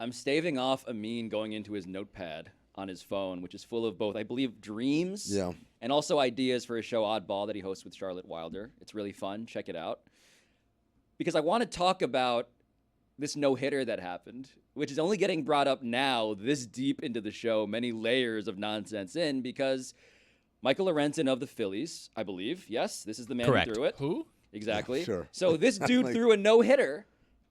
I'm staving off Amin going into his notepad on his phone, which is full of both, I believe, dreams and also ideas for his show Oddball that he hosts with Charlotte Wilder. It's really fun. Check it out. Because I want to talk about this no-hitter that happened, which is only getting brought up now, this deep into the show, many layers of nonsense in, because Michael Lorenzen of the Phillies, I believe, yes, this is the man Correct. who threw it. Who? Exactly. Yeah, sure. So this dude threw a no-hitter,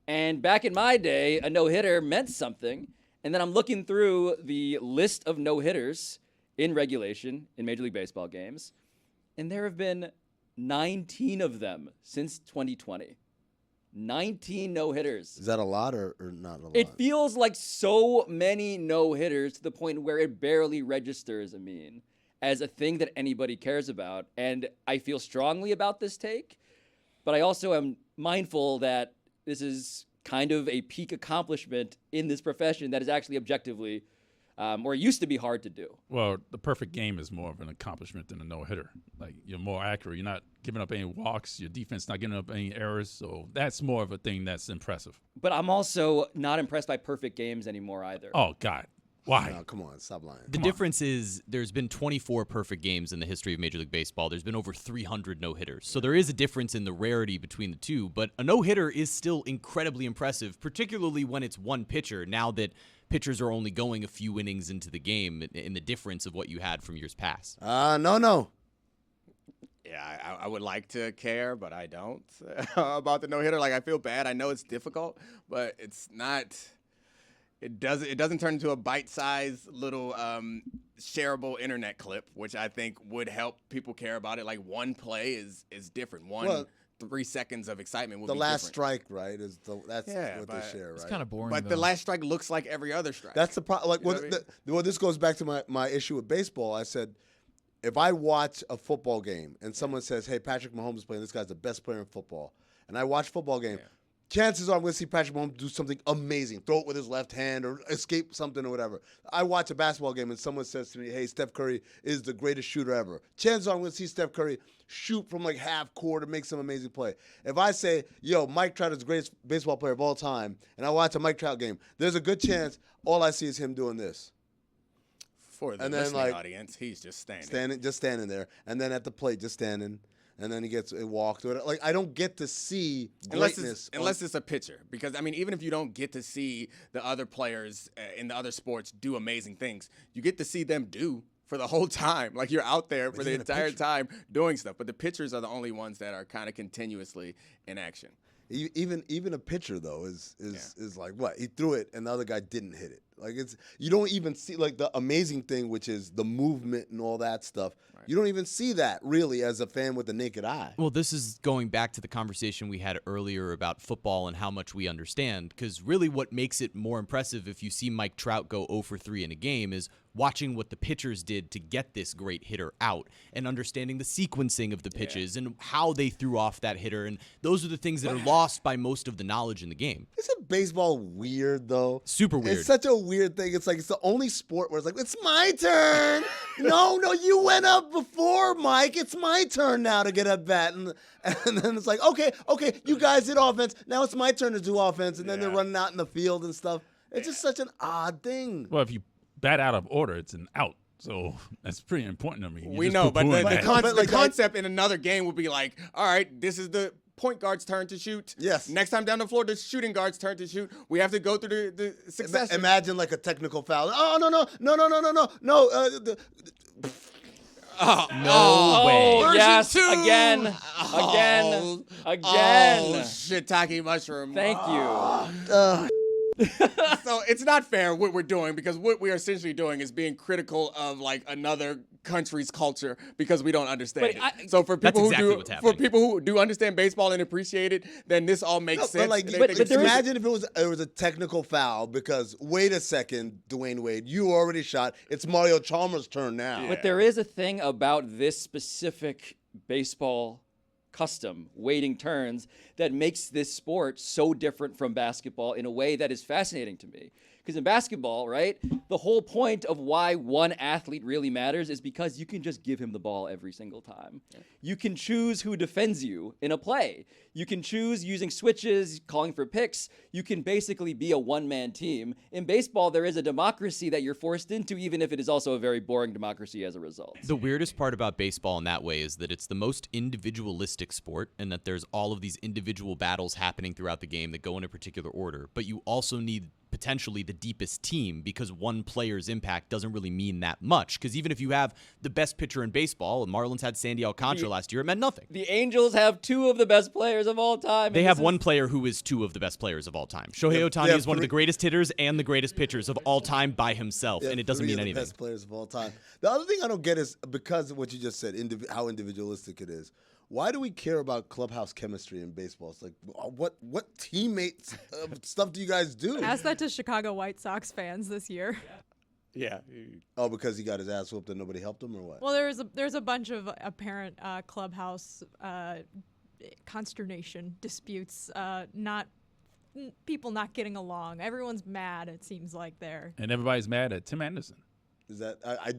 and back in my day, a no-hitter meant something. And then I'm looking through the list of no-hitters in regulation in Major League Baseball games, and there have been 19 of them since 2020. 19 no-hitters. Is that a lot or not a lot? It feels like so many no-hitters to the point where it barely registers, as a thing that anybody cares about. And I feel strongly about this take, but I also am mindful that this is kind of a peak accomplishment in this profession that is actually objectively, or used to be hard to do. Well, the perfect game is more of an accomplishment than a no-hitter. Like, you're more accurate. You're not giving up any walks. Your defense not giving up any errors. So that's more of a thing that's impressive. But I'm also not impressed by perfect games anymore either. Oh, God. Why? No, come on, stop lying. The difference is there's been 24 perfect games in the history of Major League Baseball. There's been over 300 no-hitters. So there is a difference in the rarity between the two, but a no-hitter is still incredibly impressive, particularly when it's one pitcher, now that pitchers are only going a few innings into the game in the difference of what you had from years past. No. Yeah, I would like to care, but I don't about the no-hitter. Like, I feel bad. I know it's difficult, but it's not – It doesn't turn into a bite-sized little shareable internet clip, which I think would help people care about it. Like, one play is different. 3 seconds of excitement would be different. The last different. strike, right? That's what they share, right? It's kind of boring. But the last strike looks like every other strike. That's the problem. Like, this goes back to my issue with baseball. I said, if I watch a football game and someone says, "Hey, Patrick Mahomes is playing. This guy's the best player in football," and I watch a football game. Yeah. Chances are I'm going to see Patrick Mahomes do something amazing, throw it with his left hand or escape something or whatever. I watch a basketball game and someone says to me, "Hey, Steph Curry is the greatest shooter ever." Chances are I'm going to see Steph Curry shoot from like half court and make some amazing play. If I say, "Yo, Mike Trout is the greatest baseball player of all time," and I watch a Mike Trout game, there's a good chance all I see is him doing this. For the listening audience, he's just standing there, and then at the plate, just standing. And then he gets a walk. Like, I don't get to see greatness. Unless it's a pitcher. Because, I mean, even if you don't get to see the other players in the other sports do amazing things, you get to see them do for the whole time. Like, you're out there for the entire time doing stuff. But the pitchers are the only ones that are kind of continuously in action. Even a pitcher, though, is like, what? He threw it, and the other guy didn't hit it. Like, you don't even see, like, the amazing thing, which is the movement and all that stuff. Right. You don't even see that, really, as a fan with the naked eye. Well, this is going back to the conversation we had earlier about football and how much we understand, because really what makes it more impressive if you see Mike Trout go 0 for 3 in a game is watching what the pitchers did to get this great hitter out and understanding the sequencing of the pitches and how they threw off that hitter. And those are the things that are lost by most of the knowledge in the game. Isn't baseball weird, though? Super weird. It's such a weird thing. It's like it's the only sport where it's like, it's my turn. No, you went up before, Mike. It's my turn now to get at bat. And then it's like, okay, you guys did offense. Now it's my turn to do offense. And then they're running out in the field and stuff. It's just such an odd thing. Well, if you bat out of order, it's an out. So that's pretty important to me. We know, but the concept in another game would be like, all right, this is the point guard's turn to shoot. Yes. Next time down the floor, the shooting guard's turn to shoot. We have to go through the success. Imagine like a technical foul. Oh, no. No way. Yes, two. again. Oh, shiitake mushroom. Thank you. So it's not fair what we're doing, because what we are essentially doing is being critical of like another country's culture because we don't understand it. So for people who do understand baseball and appreciate it, then this all makes sense. But imagine if it was a technical foul because wait a second, Dwayne Wade, you already shot. It's Mario Chalmers' turn now. But there is a thing about this specific baseball custom, waiting turns that makes this sport so different from basketball in a way that is fascinating to me. Because in basketball, right, the whole point of why one athlete really matters is because you can just give him the ball every single time. You can choose who defends you in a play. You can choose using switches, calling for picks. You can basically be a one-man team. In baseball, there is a democracy that you're forced into, even if it is also a very boring democracy as a result. The weirdest part about baseball in that way is that it's the most individualistic sport, and that there's all of these individual battles happening throughout the game that go in a particular order. But you also need potentially the deepest team, because one player's impact doesn't really mean that much. Because even if you have the best pitcher in baseball, and Marlins had Sandy Alcantara last year, it meant nothing. The Angels have two of the best players of all time. They have one player who is two of the best players of all time. Shohei Ohtani is one of the greatest hitters and the greatest pitchers of all time by himself, and it doesn't mean anything. The best players of all time. The other thing I don't get is, because of what you just said, how individualistic it is. Why do we care about clubhouse chemistry in baseball? It's like, what teammates stuff do you guys do? Ask that to Chicago White Sox fans this year. Yeah. Oh, because he got his ass whooped and nobody helped him, or what? Well, there's a bunch of apparent clubhouse consternation, disputes, people not getting along. Everyone's mad, it seems like there. And everybody's mad at Tim Anderson. Is that I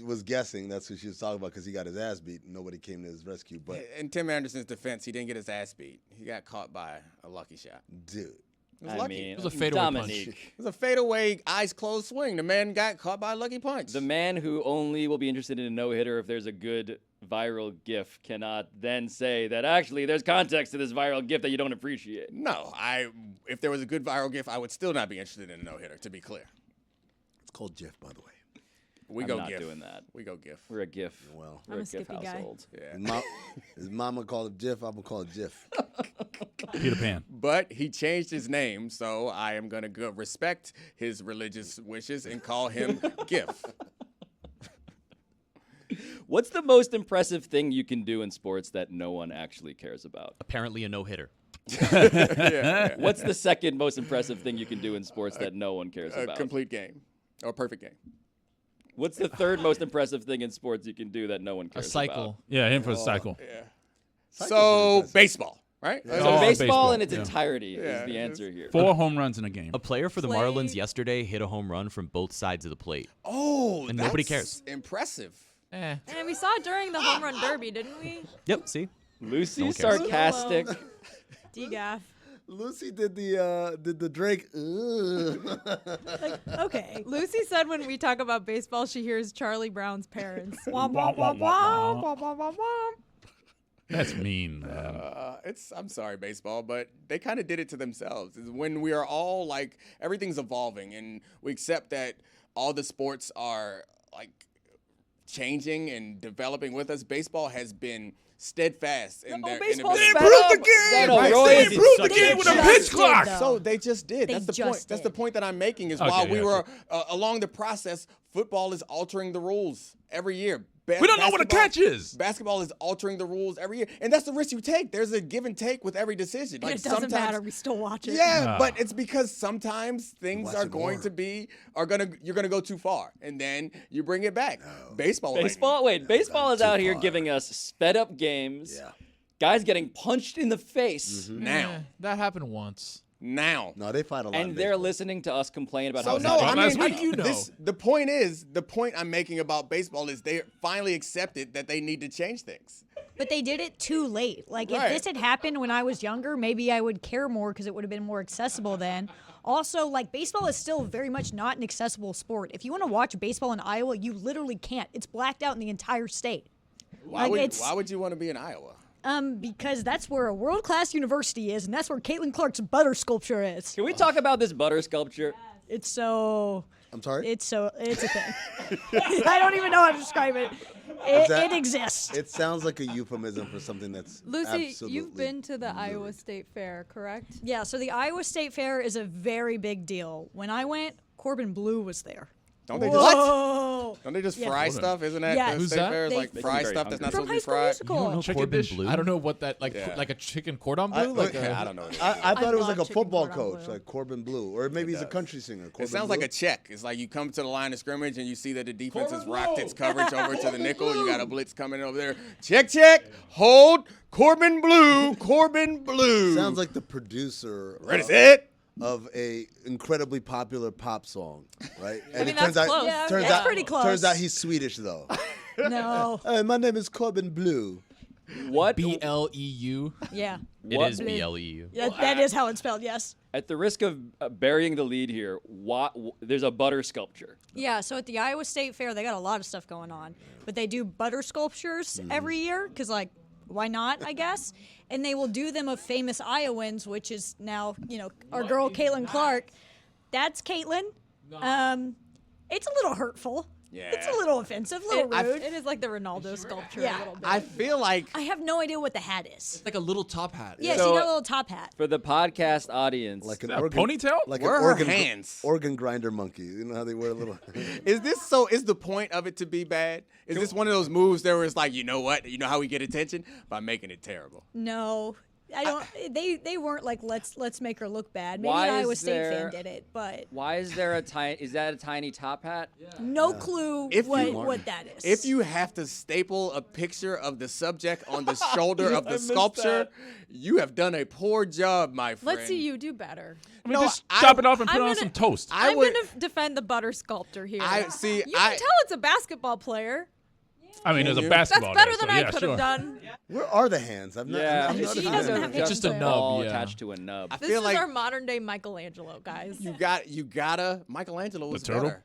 was guessing that's what she was talking about, because he got his ass beat and nobody came to his rescue. But in Tim Anderson's defense, he didn't get his ass beat. He got caught by a lucky shot. Dude. It was lucky. mean, It was a fadeaway Dominique. punch. It was a fadeaway, eyes closed swing. The man got caught by a lucky punch. The man who only will be interested in a no-hitter if there's a good viral GIF cannot then say that actually there's context to this viral GIF that you don't appreciate. No, if there was a good viral GIF, I would still not be interested in a no-hitter, to be clear. It's called GIF, by the way. We I'm go not GIF. doing that. We go GIF. We're a GIF. Well, We're I'm a GIF Skippy guy. household. Yeah. His mama called it GIF. I'm gonna call it GIF. Peter Pan. But he changed his name, so I am going to respect his religious wishes and call him GIF. What's the most impressive thing you can do in sports that no one actually cares about? Apparently a no-hitter. Yeah. What's the second most impressive thing you can do in sports that no one cares A about? complete game. Or perfect game. What's the third most impressive thing in sports you can do that no one A cares cycle. about? Yeah, him for the cycle. Yeah. Cycle's So, impressive. baseball, right? So Oh, baseball, baseball, in its yeah. entirety Yeah, is the answer here. 4 home runs in a game. A player for the Play- Marlins yesterday hit a home run from both sides of the plate. Oh, And nobody that's cares. impressive. And we saw it during the home run derby, didn't we? Yep, see? Lucy's cares. sarcastic. DGAF. Lucy did the Drake. Okay. Lucy said when we talk about baseball, she hears Charlie Brown's parents. Womp, Womp, womp, womp, womp, womp, womp, womp. That's mean, man. I'm sorry, baseball, but they kind of did it to themselves. It's when we are all like, everything's evolving and we accept that all the sports are like changing and developing with us. Baseball has been steadfast in their baseball's in sped their- up. game! No, Right. Roy They is improved the game with a just pitch did, clock. though. So they just did. They That's the just point. That's did. the point that I'm making is Okay, while we yeah, were along the process, football is altering the rules every year. We don't know what a catch is. Basketball is altering the rules every year, and that's the risk you take. There's a give and take with every decision. But it doesn't matter. We still watch it. Yeah, Ah. but it's because sometimes things Watch are it going more. to be you're gonna go too far, and then you bring it back. Baseball Baseball is too out here far. giving us sped up games. Yeah. Guys getting punched in the face. now. That happened once. Now. No, they fight a lot. in And they're baseball. listening to us complain about So how no, it's I not mean, last week. How do you know? the point I'm making about baseball is they finally accepted that they need to change things. But they did it too late. Like, Right. if this had happened when I was younger, maybe I would care more because it would have been more accessible then. Also, like, baseball is still very much not an accessible sport. If you want to watch baseball in Iowa, you literally can't. It's blacked out in the entire state. Why Like, would you want to be in Iowa? Because that's where a world-class university is, and that's where Caitlin Clark's butter sculpture is. Can we talk about this butter sculpture? It's so... I'm sorry. It's a thing. I don't even know how to describe it. It exists. It sounds like a euphemism for something that's Lucy, absolutely you've been to the Iowa State Fair, correct? Yeah, so the Iowa State Fair is a very big deal. When I went, Corbin Bleu was there. Don't they just Whoa! don't they just Yeah. fry stuff? Isn't that Yes. the Who's state that? fair? Is They- like Makes fry me very stuff that's not From supposed to High be School fried. Musical. You don't know Chicken Corbin dish? Bleu? I don't know what that like Yeah. like a chicken cordon bleu. I don't know. What it is. I thought it was love like a chicken football cordon coach, bleu. like Corbin Bleu, or maybe he's a country singer. Corbin It sounds Bleu. like a check. It's like you come to the line of scrimmage and you see that the defense has rocked its coverage over to the nickel. You got a blitz coming over there. Check, hold. Corbin Blue. Sounds like the producer. Ready, set. Of a incredibly popular pop song, right? And I mean, that's close. That's pretty close. Turns out he's Swedish though. No. My name is Corbin Blue. What? BLEU. Yeah. It is BLEU. That is how it's spelled, yes. At the risk of burying the lead here, there's a butter sculpture. Yeah, so at the Iowa State Fair, they got a lot of stuff going on. But they do butter sculptures every year because, like, why not, I guess? And they will do them of famous Iowans, which is now, our girl Caitlin Clark. That's Caitlin. It's a little hurtful. Yeah. It's a little offensive, a little rude. It is like the Ronaldo sculpture Yeah. a little bit. I feel like I have no idea what the hat is. Like a little top hat. Yeah, So- she got a little top hat. For the podcast audience, Like an A organ ponytail? Like Where an are her hands? organ grinder monkey. You know how they wear a little. is the point of it to be bad? Is this one of those moves there where it's like, you know what? You know how we get attention? By making it terrible. No. I don't. They weren't like let's make her look bad. Maybe Why an is Iowa State there- fan did it, but why is there a tiny? Is that a tiny top hat? no clue If you- what that is. If you have to staple a picture of the subject on the shoulder of the sculpture, you have done a poor job, my friend. Let's see you do better. I mean, No, just chop it off and put I'm it on gonna- some toast. I I'm would. going to defend the butter sculptor here. See, You can tell it's a basketball player. I mean, there's a you? That's basketball better there, than so I yeah, could sure. have done. Where are the hands? I've not. Yeah, I'm not She sure. doesn't have It's just a nub, ball yeah. attached to a nub. I This feel is like our modern day Michelangelo, guys. you gotta. Michelangelo was turtle? better.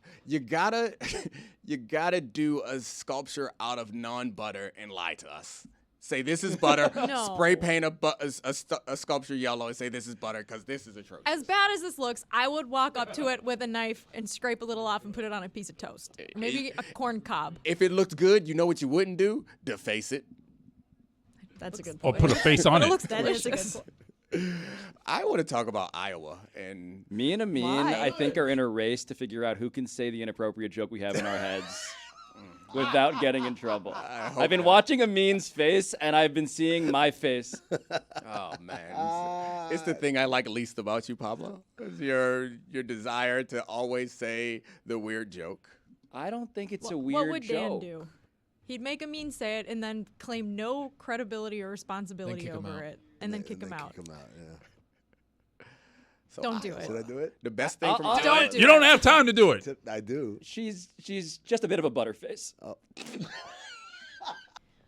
You gotta do a sculpture out of non-butter and lie to us. Say this is butter. No. Spray paint a sculpture yellow and say this is butter because this is atrocious. As bad as this looks, I would walk up to it with a knife and scrape a little off and put it on a piece of toast. Maybe a corn cob. If it looked good, you know what you wouldn't do? Deface it. That's a good Or point. put a face on But it. it looks that is a good delicious. point. I want to talk about Iowa and Me and Amin, Why? I think, are in a race to figure out who can say the inappropriate joke we have in our heads without getting in trouble. I've been watching Amin's face, and I've been seeing my face. oh man, it's the thing I like least about you, Pablo. Is your desire to always say the weird joke. I don't think it's a What weird would joke. Dan do? He'd make Amin say it and then claim no credibility or responsibility kick him over out. it, and then kick him out. Kick him out. Yeah. So Don't do it. Should I do it? The best thing from Don't do You don't have time to do it. I do. She's just a bit of a butterface.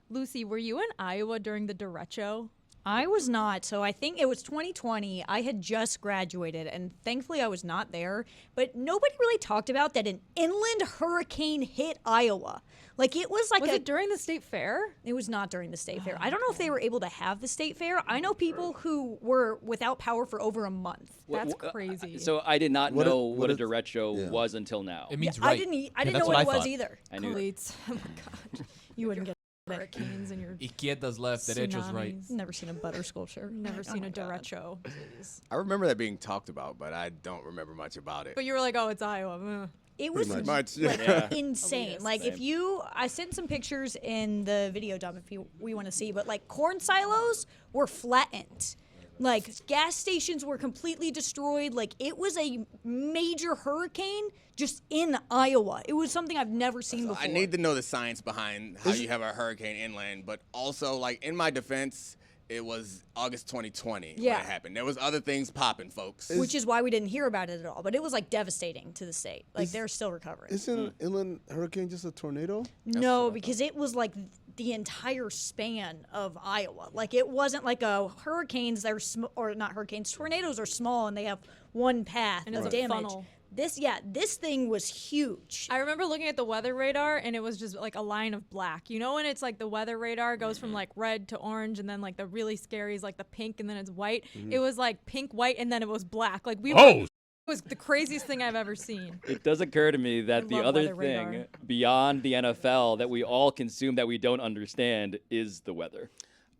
Lucy, were you in Iowa during the derecho? I was not. So I think it was 2020. I had just graduated, and thankfully I was not there. But nobody really talked about that an inland hurricane hit Iowa. Like it was like Was it during the state fair? It was not during the state fair. I don't know if they were able to have the state fair. I know people who were without power for over a month. That's crazy. So I did not What know if- what a what if- derecho yeah. was until now. It means I right. didn't. I Yeah, didn't that's know what it I was thought. either. I knew. Cleats. Oh my god. You wouldn't get Hurricanes and your Izquierda's left, derecho's right. tsunamis. never seen a butter sculpture. Never seen Oh a my God. derecho. Jeez. I remember that being talked about, but I don't remember much about it. But you were like, oh, it's Iowa. It was much. like, Yeah. insane. Elitist. Like if you, I sent some pictures in the video dump if we want to see, but like corn silos were flattened. Like gas stations were completely destroyed. Like it was a major hurricane just in Iowa. It was something I've never seen before. I need to know the science behind how you have a hurricane inland, but also, like, in my defense, it was August 2020 when Yeah. it happened. There was other things popping, folks. which is why we didn't hear about it at all. But it was like devastating to the state. Like they're still recovering. Isn't an inland hurricane just a tornado? No, because it was like the entire span of Iowa. Like it wasn't like a hurricanes that are or not hurricanes. Tornadoes are small and they have one path And it's of a damage. funnel. This thing was huge. I remember looking at the weather radar and it was just like a line of black. You know when it's like the weather radar goes from like red to orange and then like the really scary is like the pink and then it's white. It was like pink, white, and then it was black. Like Oh, it was the craziest thing I've ever seen. It does occur to me that the love other weather radar. thing beyond the NFL that we all consume that we don't understand is the weather.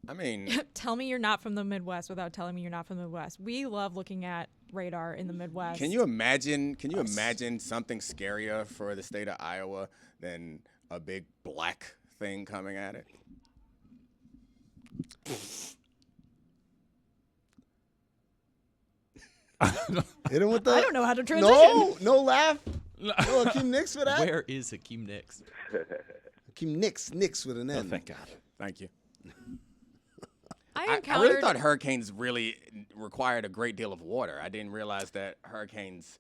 I mean, Tell me you're not from the Midwest without telling me you're not from the Midwest. We love looking at radar in the Midwest. can you imagine something scarier for the state of Iowa than a big black thing coming at it? Hit him with the. I don't know how to transition. No laugh. No Hakeem Nicks for that. Where is Hakeem Nicks? Hakeem Nicks with an N. Oh, thank God. Thank you. I really thought hurricanes really required a great deal of water. I didn't realize that hurricanes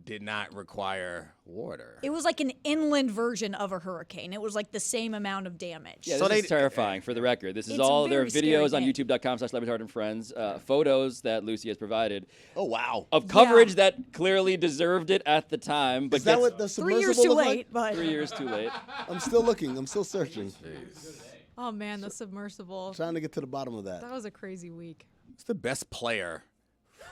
did not require water. It was like an inland version of a hurricane. It was like the same amount of damage. Yeah, this is terrifying for the record. This is all their videos on youtube.com/LeBatard and Friends, photos that Lucy has provided. Oh, wow. Of coverage that clearly deserved it at the time. But is that what the submersible 3 years too late, like? but 3 years too late. I'm still looking. I'm still searching. Oh, man, the submersible. Trying to get to the bottom of that. That was a crazy week. It's the best player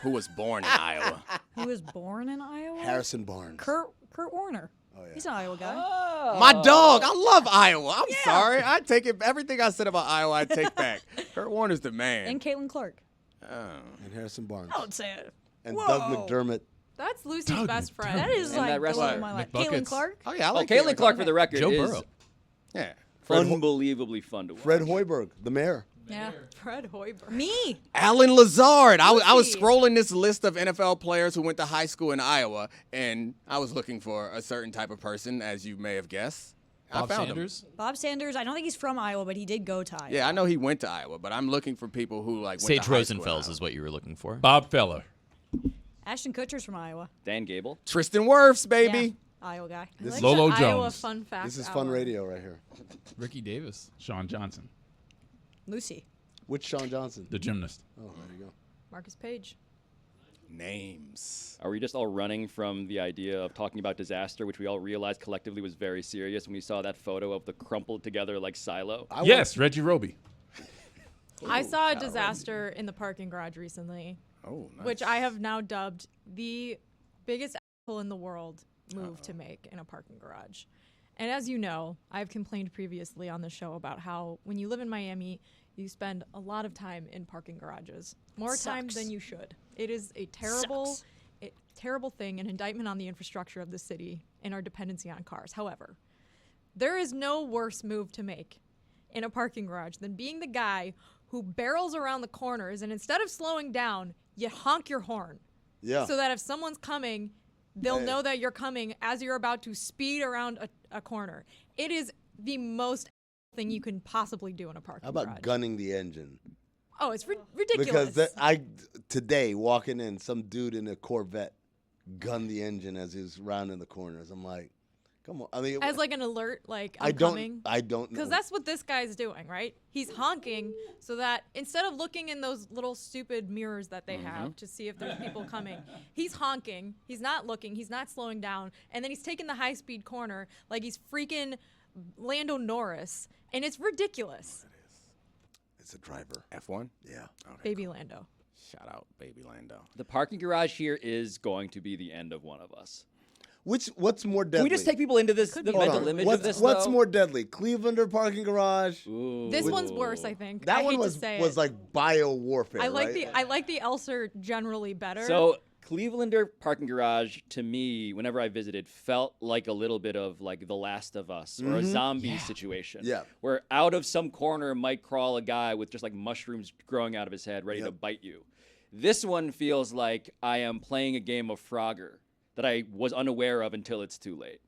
who was born in Iowa. He was born in Iowa? Harrison Barnes. Kurt Warner. Oh, yeah. He's an Iowa guy. Oh. My dog. I love Iowa. I'm sorry. I take it. Everything I said about Iowa, I take back. Kurt Warner's the man. And Caitlin Clark. And Harrison Barnes. I would say it. And Doug McDermott. That's Lucy's best friend. That is like the love of my life. McBuckets. Caitlin Clark? Oh, yeah. I like Caitlin Clark, for the record, Joe is Burrow. Yeah. unbelievably fun to watch. Fred Hoiberg, the mayor. Yeah, Fred Hoiberg. Me. Alan Lazard. I was scrolling this list of NFL players who went to high school in Iowa, and I was looking for a certain type of person, as you may have guessed. Bob I found Sanders? him. Bob Sanders. I don't think he's from Iowa, but he did go to Iowa. Yeah, I know he went to Iowa, but I'm looking for people who went Sage to high school in Rosenfels Iowa. is what you were looking for. Bob Feller. Ashton Kutcher's from Iowa. Dan Gable. Tristan Wirfs, baby. Yeah, Iowa guy. This I like Lolo the Iowa Jones. fun fact This is hour. fun radio right here. Ricky Davis. Sean Johnson, Lucy. Which Sean Johnson? the gymnast. Oh, there you go. Marcus Page. Names. Are we just all running from the idea of talking about disaster, which we all realized collectively was very serious when we saw that photo of the crumpled together like silo? Yes, Reggie Roby. I saw a disaster in the parking garage recently, Oh, nice. which I have now dubbed the biggest asshole in the world move to make in a parking garage. And as you know, I've complained previously on the show about how when you live in Miami, you spend a lot of time in parking garages. More time Sucks. than you should. It is a terrible, terrible thing, an indictment on the infrastructure of the city and our dependency on cars. However, there is no worse move to make in a parking garage than being the guy who barrels around the corners and instead of slowing down, you honk your horn. Yeah. So that if someone's coming, they'll know that you're coming as you're about to speed around a corner. It is the most thing you can possibly do in a parking How about garage. gunning the engine? Oh, it's ridiculous. Because today walking in, some dude in a Corvette gunned the engine as he was rounding the corners. I'm like, come on. I mean, as like an alert, like I'm I coming. don't know. Because that's what this guy's doing, right? He's honking so that instead of looking in those little stupid mirrors that they have to see if there's people coming, he's honking. He's not looking. He's not slowing down. And then he's taking the high-speed corner like he's freaking Lando Norris. And it's ridiculous. It's a driver. F1? Yeah. Okay. Baby Lando. Shout out, baby Lando. The parking garage here is going to be the end of one of us. What's more deadly? Can we just take people into this, the be mental fun. image what's, of this, What's though? more deadly, Clevelander parking garage? Ooh. This one's worse, I think. That I one hate was to say was it. like bio warfare. I like right? the Elser generally better. So Clevelander parking garage, to me, whenever I visited, felt like a little bit of like The Last of Us or a zombie situation. Yeah. Where out of some corner might crawl a guy with just like mushrooms growing out of his head ready to bite you. This one feels like I am playing a game of Frogger that I was unaware of until it's too late.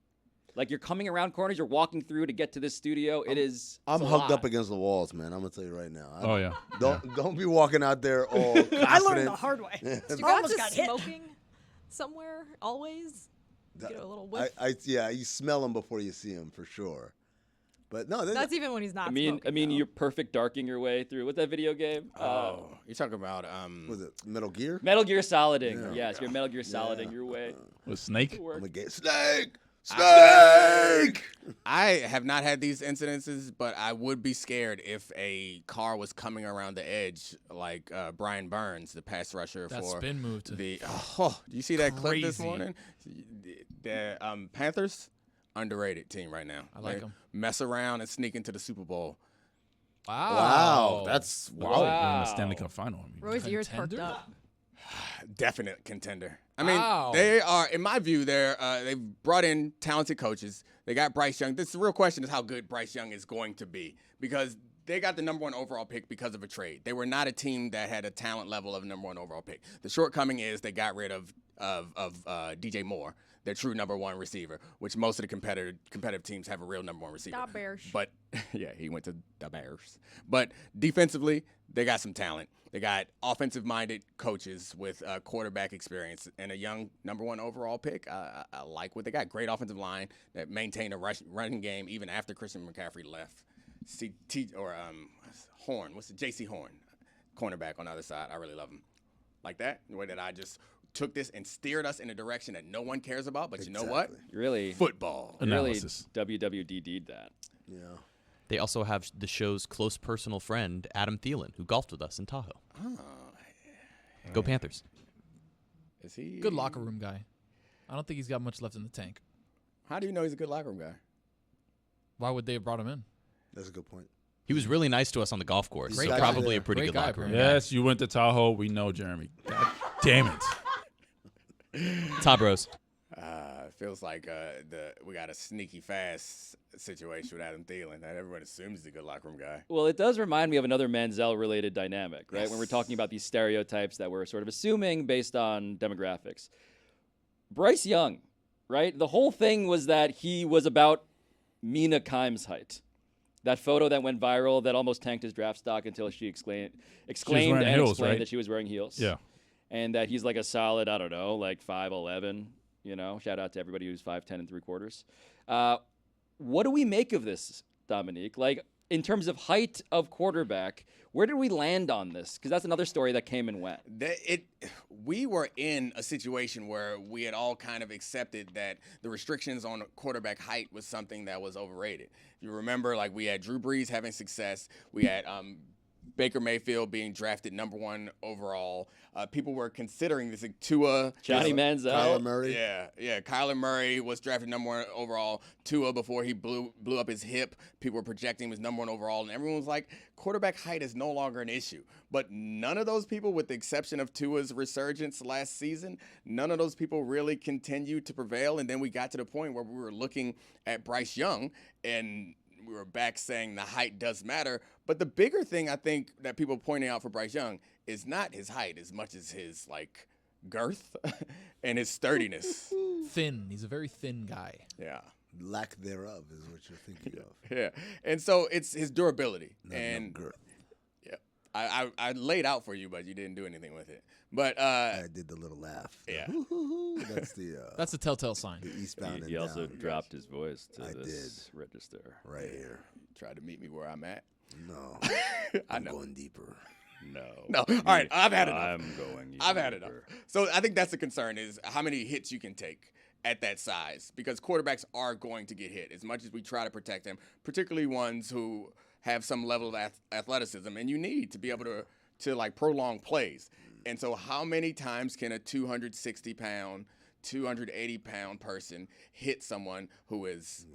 Like you're coming around corners, you're walking through to get to this studio. I'm hugged up against the walls, man. I'm gonna tell you right now. Oh, yeah. Don't be walking out there all confident. I learned the hard way. Stugotz almost is got hit. smoking somewhere always. Get a little whiff. Yeah, you smell them before you see them for sure. But no, That's even when he's not. I mean, smoking, though. you're perfect darking your way through. What's that video game? Oh, you're talking about was it Metal Gear? Metal Gear Soliding. Yeah. Yes, you're Metal Gear Soliding your way. With Snake. to work. I'm gonna get Snake. I have not had these incidences, but I would be scared if a car was coming around the edge like Brian Burns, the pass rusher That for spin move to the. Oh, do you see that clip this Crazy. morning? The Panthers, underrated team right now. I like They 'em. Mess around and sneak into the Super Bowl. Wow, that's Wow. Wow. The Stanley Cup final. I mean, Roy's ears perked Contender? up. Definite contender. I mean, Wow. they are, in my view, they've brought in talented coaches. They got Bryce Young. The real question is how good Bryce Young is going to be because they got the #1 overall pick because of a trade. They were not a team that had a talent level of #1 overall pick. The shortcoming is they got rid of of DJ Moore, their true number one receiver, which most of the competitive teams have a real number one receiver. Da Bears. But yeah, he went to the Bears. But defensively, they got some talent. They got offensive-minded coaches with quarterback experience and a young number one overall pick. I like what they got. Great offensive line that maintained a running game even after Christian McCaffrey left. Horn. What's the J.C. Horn? Cornerback on the other side. I really love him. Like that, the way that I just took this and steered us in a direction that no one cares about. But you know what? Really Football. Analysis. Really WWD'd that. Yeah. They also have the show's close personal friend, Adam Thielen, who golfed with us in Tahoe. Oh. Go Panthers. Is he Good locker room guy. I don't think he's got much left in the tank. How do you know he's a good locker room guy? Why would they have brought him in? That's a good point. He was really nice to us on the golf course, Great so guy. probably a pretty Great good guy, locker room. apparently. Yes, you went to Tahoe. We know, Jeremy. God damn it. Top Rose. Feels like we got a sneaky fast situation with Adam Thielen. That everyone assumes he's a good locker room guy. Well, it does remind me of another Manziel-related dynamic, right? Yes. When we're talking about these stereotypes that we're sort of assuming based on demographics. Bryce Young, right? The whole thing was that he was about Mina Kimes' height. That photo that went viral that almost tanked his draft stock until she exclaimed wearing heels, right? that she was wearing heels. Yeah. And that he's like a solid, I don't know, like 5'11", you know. Shout out to everybody who's 5'10 3/4. What do we make of this, Dominique? Like, in terms of height of quarterback, where did we land on this? Because that's another story that came and went. We were in a situation where we had all kind of accepted that the restrictions on quarterback height was something that was overrated. If you remember, like, we had Drew Brees having success. We had Baker Mayfield being drafted number one overall. People were considering this, like, Tua. Johnny Manziel. Kyler Murray. Yeah. Kyler Murray was drafted number one overall. Tua, before he blew up his hip, people were projecting him as number one overall, and everyone was like, quarterback height is no longer an issue. But none of those people, with the exception of Tua's resurgence last season, none of those people really continued to prevail. And then we got to the point where we were looking at Bryce Young, and we were back saying the height does matter. But the bigger thing I think that people are pointing out for Bryce Young is not his height as much as his, like, girth and his sturdiness. Thin. He's a very thin guy. Yeah. Lack thereof is what you're thinking of. Yeah. And so it's his durability. No girth. Yeah. I laid out for you, but you didn't do anything with it. But I did the little laugh. Yeah. That's a telltale sign. The eastbound and He also down. dropped his voice to I this register. Right here. Tried to meet me where I'm at. No. I I'm know. going deeper. No. All right, I've had enough. I'm going. I've had enough. So I think that's the concern, is how many hits you can take at that size, because quarterbacks are going to get hit as much as we try to protect them, particularly ones who have some level of athleticism, and you need to be able to like prolong plays. And so how many times can a 260-pound, 280-pound person hit someone who is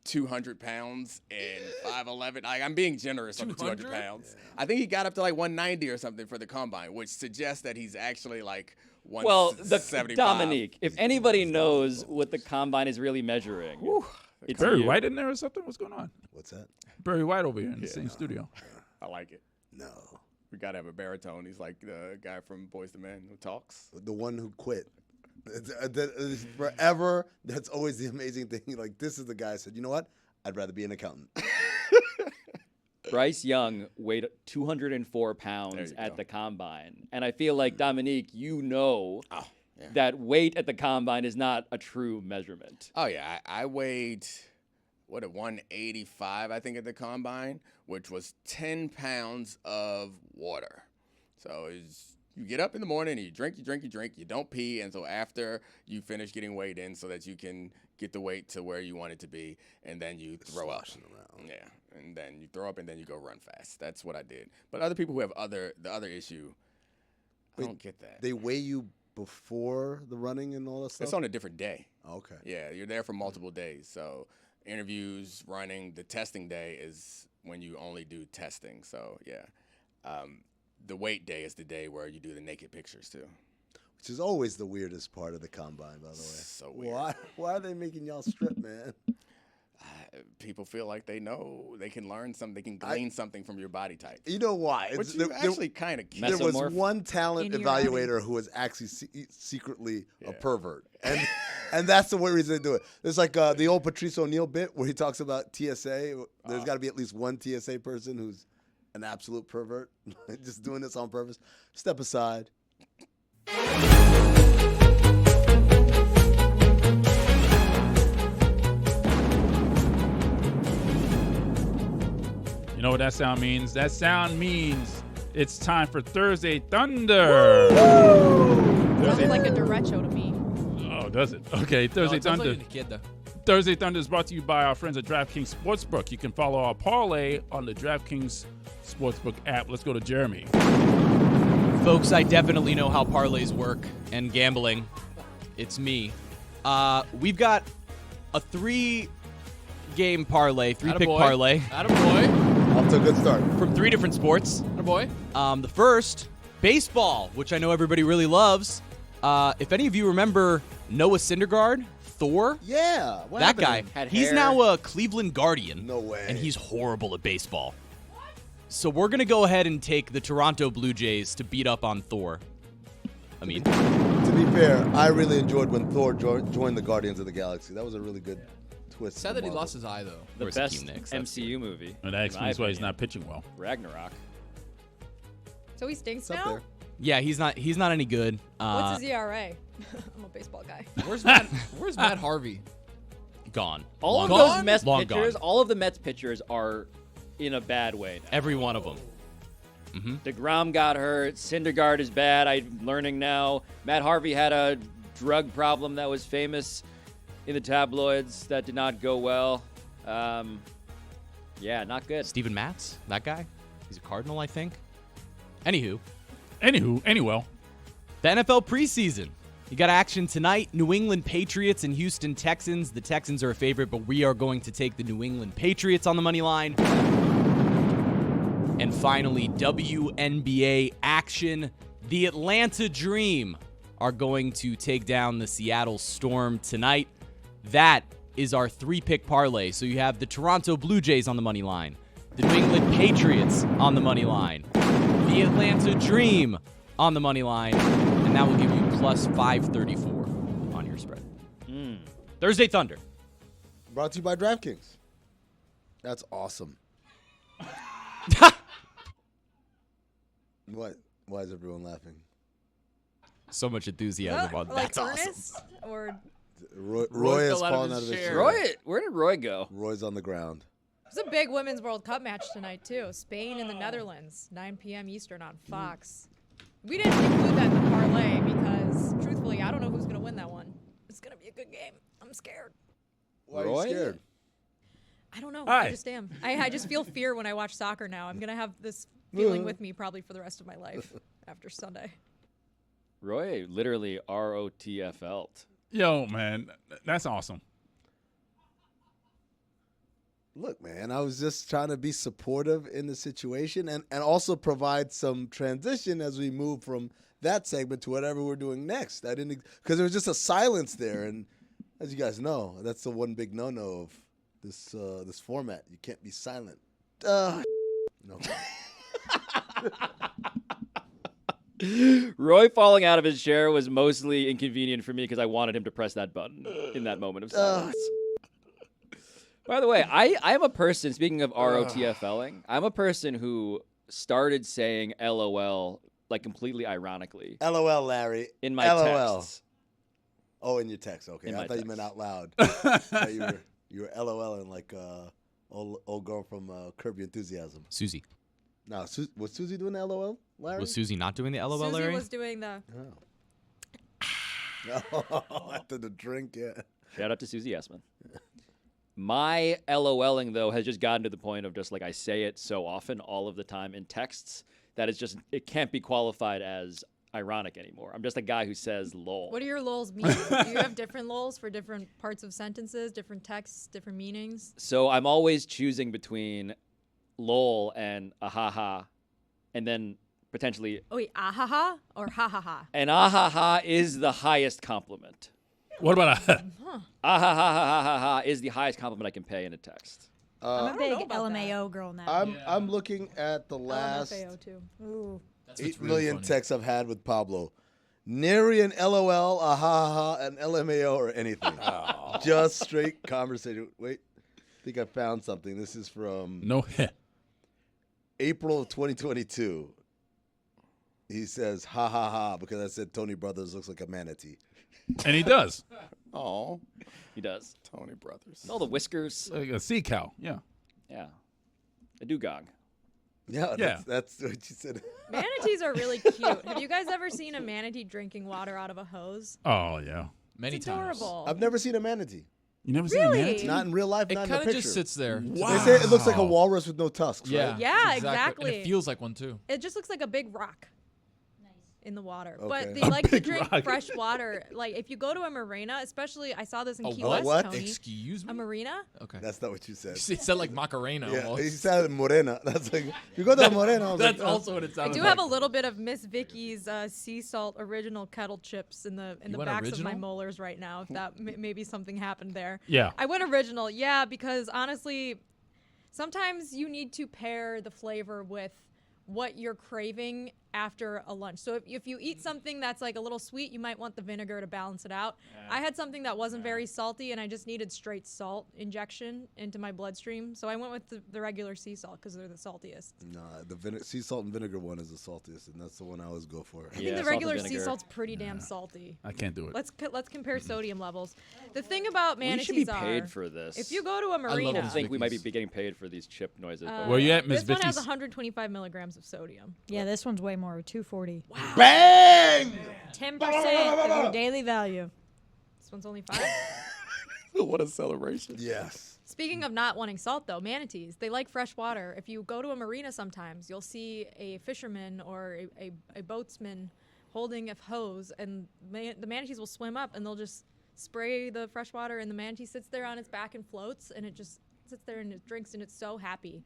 200 pounds and 5'11"? Like, I'm being generous on the 200 pounds. Yeah. I think he got up to like 190 or something for the combine, which suggests that he's actually like 175. Dominique, if anybody knows what the combine is really measuring, it's Barry you. White in there or something? What's going on? What's that? Barry White over here in the same studio. I like it. No. We got to have a baritone. He's like the guy from Boyz II Men who talks. The one who quit. It's forever. That's always the amazing thing. Like, this is the guy who said, you know what? I'd rather be an accountant. Bryce Young weighed 204 pounds at the combine. And I feel like, Dominique, you know that weight at the combine is not a true measurement. Oh, yeah. I weighed, 185, I think, at the combine, which was 10 pounds of water. So you get up in the morning and you drink. You don't pee until after you finish getting weighed in so that you can get the weight to where you want it to be, and then you throw up. Around. Yeah, and then you throw up, and then you go run fast. That's what I did. But other people who have the other issue, I don't get that. They weigh you before the running and all that stuff? It's on a different day. Okay. Yeah, you're there for multiple days. So interviews, running, the testing day is when you only do testing. So, yeah. The weight day is the day where you do the naked pictures, too. Which is always the weirdest part of the combine, by the way. So weird. Why are they making y'all strip, man? people feel like they know, they can learn something, they can glean something from your body type. You know why? Which you actually kind of There was one talent evaluator who was actually secretly a pervert. And that's the one reason they do it. There's like the old Patrice O'Neal bit where he talks about TSA. There's got to be at least one TSA person who's an absolute pervert, just doing this on purpose. Step aside. You know what that sound means? That sound means it's time for Thursday Thunder. Sounds like a derecho to me. Oh, does it? Okay, Thursday Thunder. Thursday Thunder is brought to you by our friends at DraftKings Sportsbook. You can follow our parlay on the DraftKings Sportsbook app. Let's go to Jeremy. Folks, I definitely know how parlays work and gambling. It's me. We've got a 3-game parlay, 3-pick parlay. Attaboy. Off to a good start. From 3 different sports. Attaboy. The first, baseball, which I know everybody really loves. If any of you remember Noah Syndergaard, Thor. Yeah. That guy. He's hair. now a Cleveland Guardian. No way. And he's horrible at baseball. So we're going to go ahead and take the Toronto Blue Jays to beat up on Thor. I mean, to be fair, I really enjoyed when Thor joined the Guardians of the Galaxy. That was a really good twist. Sad that he lost his eye, though. The best MCU movie. And that explains why he's not pitching well. Ragnarok. So he stinks It's up now? there. yeah, he's not any good. What's his ERA? I'm a baseball guy. Where's Matt Harvey? Gone. All Long of gone? those Mets Long pitchers, gone. all of the Mets pitchers are in a bad way now. Every one of them. DeGrom got hurt. Syndergaard is bad. I'm learning now. Matt Harvey had a drug problem that was famous in the tabloids that did not go well. Yeah, not good. Steven Matz, that guy. He's a Cardinal, I think. Anywho, Anyway. the NFL preseason. You got action tonight. New England Patriots and Houston Texans. The Texans are a favorite, but we are going to take the New England Patriots on the money line. And finally, WNBA action. The Atlanta Dream are going to take down the Seattle Storm tonight. That is our 3-pick parlay. So you have the Toronto Blue Jays on the money line, the New England Patriots on the money line, the Atlanta Dream on the money line, and that will give you plus 534 on your spread. Thursday Thunder. Brought to you by DraftKings. That's awesome. What? Why is everyone laughing? So much enthusiasm on Like that's awesome. Ernest? Or Roy has fallen out of his chair. Where did Roy go? Roy's on the ground. there's a big Women's World Cup match tonight, too. Spain and the Netherlands, 9 p.m. Eastern on Fox. We didn't include that in the parlay because, truthfully, I don't know who's going to win that one. It's going to be a good game. I'm scared. Why are you scared? I don't know. Hi. I just am. I just feel fear when I watch soccer now. I'm going to have this feeling with me probably for the rest of my life after Sunday. Roy literally ROTFL'd. Yo, man, that's awesome. Look, man, I was just trying to be supportive in the situation and also provide some transition as we move from that segment to whatever we're doing next. I didn't, because there was just a silence there, and as you guys know, that's the one big no-no of this this format. You can't be silent. No. Roy falling out of his chair was mostly inconvenient for me because I wanted him to press that button in that moment of silence. By the way, I am a person, speaking of ROTFLing, I'm a person who started saying LOL like completely ironically. LOL, Larry. In my texts. Oh, in your text. Okay. In I my thought you text. meant out loud. I thought you were LOLing like old girl from Curb Your Enthusiasm. Susie. No, was Susie doing the LOL, Larry? Was Susie not doing the LOL, Susie Larry? was doing the... Oh. After the drink, yeah. Shout out to Susie Essman. My LOLing, though, has just gotten to the point of just like I say it so often all of the time in texts that it's just, it can't be qualified as ironic anymore. I'm just a guy who says lol. What do your lols mean? Do you have different lols for different parts of sentences, different texts, different meanings? So I'm always choosing between lol and ahaha, and then potentially. Oh, wait, ahaha or ha ha ha? And ahaha is the highest compliment. What about Ah ha ha ha ha ha ha is the highest compliment I can pay in a text. I'm a big LMAO girl now. I'm looking at the last LMFAO too. Ooh. 8 million texts I've had with Pablo. Nary an LOL, a ha ha ha, an LMAO, or anything. Just straight conversation. Wait, I think I found something. This is from April of 2022. He says, ha ha ha, because I said Tony Brothers looks like a manatee. And he does. Oh, He does. Tony Brothers. All the whiskers. Like a sea cow. Yeah. Yeah. A dugong. Yeah, Yeah. That's what you said. Manatees are really cute. Have you guys ever seen a manatee drinking water out of a hose? Oh, yeah. Many It's times. adorable. I've never seen a manatee. You never seen a Really? manatee? Not in real life, It not in a kind picture. of just sits there. They say it looks like a walrus with no tusks, Yeah. right? Yeah, And exactly. it feels like one too. It just looks like a big rock in the water. Okay. But they A like to big drink rock. fresh water. Like if you go to a marina, especially I saw this in Key what? West, What? Tony. Excuse me? A marina? Okay. That's not what you said. It sounded like Macarena Yeah, almost. he said Morena. That's like, you go to Morena. I was That's like, oh. also what it I sounded do like. have a little bit of Miss Vicky's sea salt original kettle chips in the You went backs of my original? molars right now. If that maybe something happened there. Yeah. I went original, yeah, because honestly, sometimes you need to pair the flavor with what you're craving after a lunch. So if you eat something that's like a little sweet, you might want the vinegar to balance it out. I had something that wasn't very salty, and I just needed straight salt injection into my bloodstream. So I went with the regular sea salt because they're the saltiest. Nah, the sea salt and vinegar one is the saltiest, and that's the one I always go for. I think the regular sea salt's pretty damn salty. I can't do it. Let's compare sodium levels. The thing about We manatees should be paid are, for this. if you go to a I marina, don't think we might be getting paid for these chip noises. but Where you at, Miss this one has Vicky's? 125 milligrams of sodium. Yeah, this one's way more, 240. Bang! 10% of your daily value. This one's only 5. What a celebration. Yes. Speaking of not wanting salt, though, manatees, they like fresh water. If you go to a marina sometimes, you'll see a fisherman or a boatsman holding a hose, and the manatees will swim up, and they'll just spray the fresh water, and the manatee sits there on its back and floats, and it just sits there and it drinks, and it's so happy.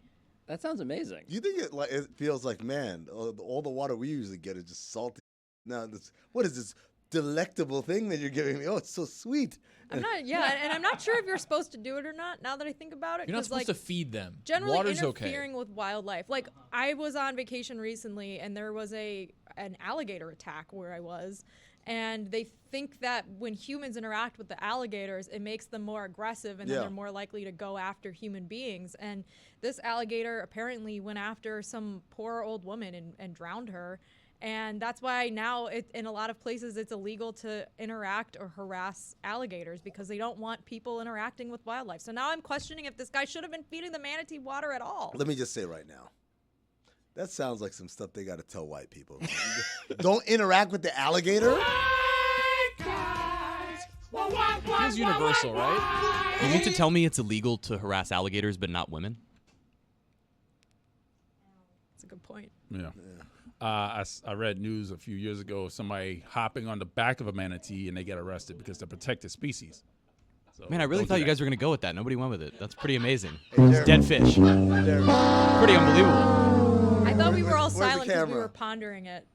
That sounds amazing. You think it feels like, man, all the water we usually get is just salty. Now, what is this delectable thing that you're giving me? Oh, it's so sweet. I'm not, and I'm not sure if you're supposed to do it or not. Now that I think about it, You're not 'cause, supposed like, to feed them. generally Water's interfering okay. with wildlife. Like I was on vacation recently, and there was an alligator attack where I was, and they think that when humans interact with the alligators, it makes them more aggressive, and then they're more likely to go after human beings. And this alligator apparently went after some poor old woman and drowned her. And that's why now in a lot of places it's illegal to interact or harass alligators because they don't want people interacting with wildlife. So now I'm questioning if this guy should have been feeding the manatee water at all. Let me just say right now, that sounds like some stuff they got to tell white people. Don't interact with the alligator. Feels universal, right? You mean to tell me it's illegal to harass alligators but not women? That's a good point. Yeah. I read news a few years ago of somebody hopping on the back of a manatee and they get arrested because they're protected species. So Man, I really don't thought do you that. guys were going to go with that. Nobody went with it. That's pretty amazing. It's dead fish. Pretty unbelievable. I thought we were all Where's the silent because we camera? were pondering it.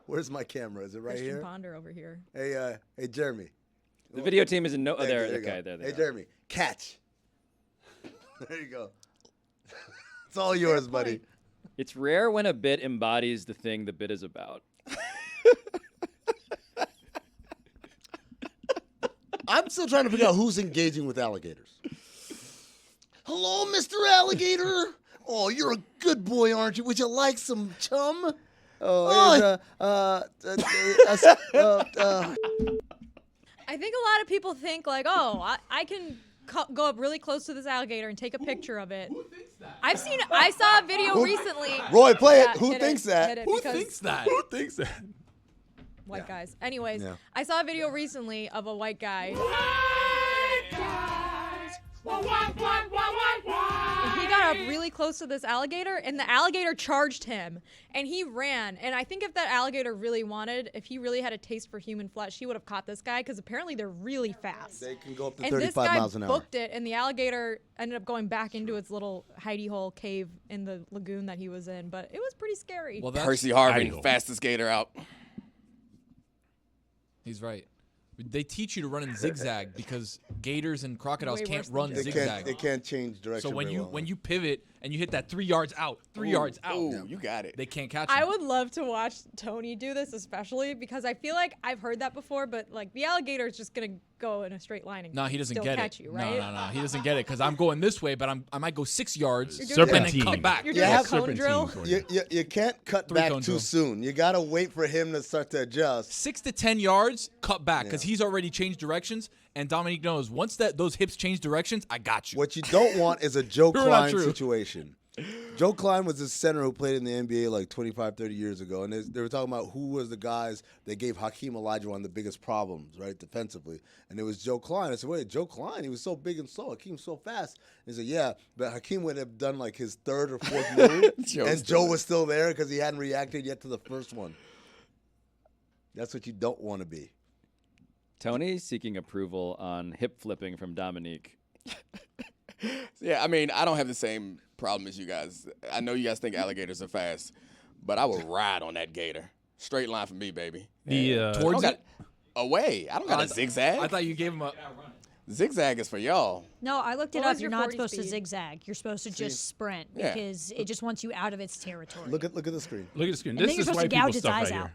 Where's my camera? Is it right Christian here? Ponder over here. Hey, Jeremy. The video team is in no. Oh, there. you Okay, go. there they Hey, are. Jeremy, catch. There you go. It's all yours, buddy. It's rare when a bit embodies the thing the bit is about. I'm still trying to figure out who's engaging with alligators. Hello, Mr. Alligator. Oh, you're a good boy, aren't you? Would you like some chum? I think a lot of people think like, oh, I can go up really close to this alligator and take a picture of it. Who thinks that? I saw a video recently. Roy, play it. Yeah, Who hit thinks it, that? hit it, Who because thinks that? Who thinks that? White guys. Anyways, Yeah. I saw a video recently of a white guy. And he got up really close to this alligator, and the alligator charged him, and he ran. And I think if that alligator really wanted, if he really had a taste for human flesh, he would have caught this guy, because apparently they're really fast. They can go up to And 35 this guy miles an hour. booked it, and the alligator ended up going back into its little hidey hole cave in the lagoon that he was in. But it was pretty scary. Well, that's Percy Harvin, Idle. fastest gator out. He's right. They teach you to run in zigzag because gators and crocodiles Way can't worse than run zigzag. zigzag. They can't change direction. So when very you well. when you pivot and you hit that 3 yards out, You got it. they can't catch you. I would love to watch Tony do this, especially because I feel like I've heard that before, but like the alligator is just gonna go in a straight line and No, he doesn't still get catch it. you, right? No, he doesn't get it because I'm going this way, but I might go 6 yards You're doing and then Serpentine. come back. You're doing a cone Serpentine drill. for you. You can't cut Three back cone too drill. soon. You gotta wait for him to start to adjust. 6 to 10 yards, cut back because he's already changed directions. And Dominique knows once those hips change directions, I got you. What you don't want is a Joe True or not Klein true? situation. Joe Klein was the center who played in the NBA like 25, 30 years ago, and they were talking about who was the guys that gave Hakeem Olajuwon the biggest problems, right, defensively. And it was Joe Klein. I said, wait, Joe Klein? He was so big and slow. Hakeem so fast. He said, yeah, but Hakeem would have done like his third or fourth move, and Joe was still there because he hadn't reacted yet to the first one. That's what you don't want to be. Tony seeking approval on hip flipping from Dominique. Yeah, I mean, I don't have the same problem as you guys. I know you guys think alligators are fast, but I would ride on that gator. Straight line for me, baby. Towards it? Away. I don't got a zigzag. I thought you gave him a. Zigzag is for y'all. No, I looked it What up. was You're your not 40 supposed to speed? zigzag. You're supposed to just sprint Yeah. because it just wants you out of its territory. Look at the screen. Look at the screen. And then This you're is supposed white to people gouge its stuff eyes right out. here.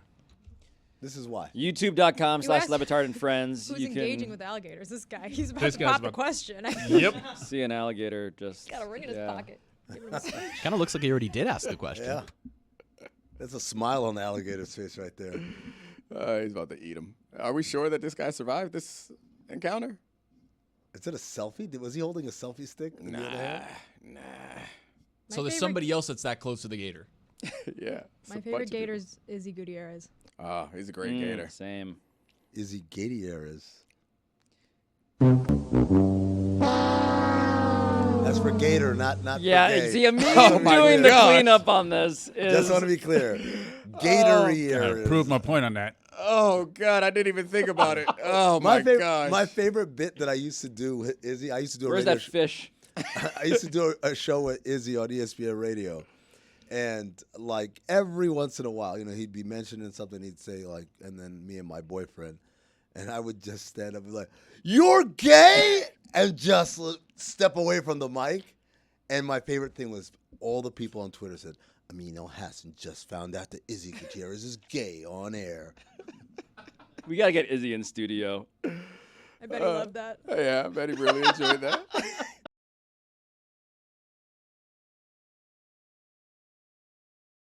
This is why. YouTube.com/LeBatard and Friends. Who's You engaging can with alligators? This guy. He's about This to guy's pop a about- question. Yep. see an alligator just Got a ring in his pocket. Give him a speech. Kind of looks like he already did ask the question. Yeah. There's a smile on the alligator's face right there. He's about to eat him. Are we sure that this guy survived this encounter? Is it a selfie? Was he holding a selfie stick? in the other hand? Nah. So there's favorite- somebody else that's that close to the gator. Yeah. My favorite gator is Izzy Gutierrez. Oh, he's a great gator. Same. Izzy Gutierrez. That's for Gator, not for gay. see, me my doing the gosh. cleanup on this is Just want to be clear. Gator Prove my point on that. Oh, God, I didn't even think about it. Oh, my gosh. My favorite bit that I used to do with Izzy, I used to do a where's radio that fish? I used to do a show with Izzy on ESPN Radio. And, like, every once in a while, he'd be mentioning something, he'd say, like, and then me and my boyfriend. And I would just stand up and be like, "You're gay?" And just step away from the mic. And my favorite thing was all the people on Twitter said, Amino Hassan just found out that Izzy Gutierrez is gay on air. We got to get Izzy in studio. I bet he loved that. Yeah, I bet he really enjoyed that.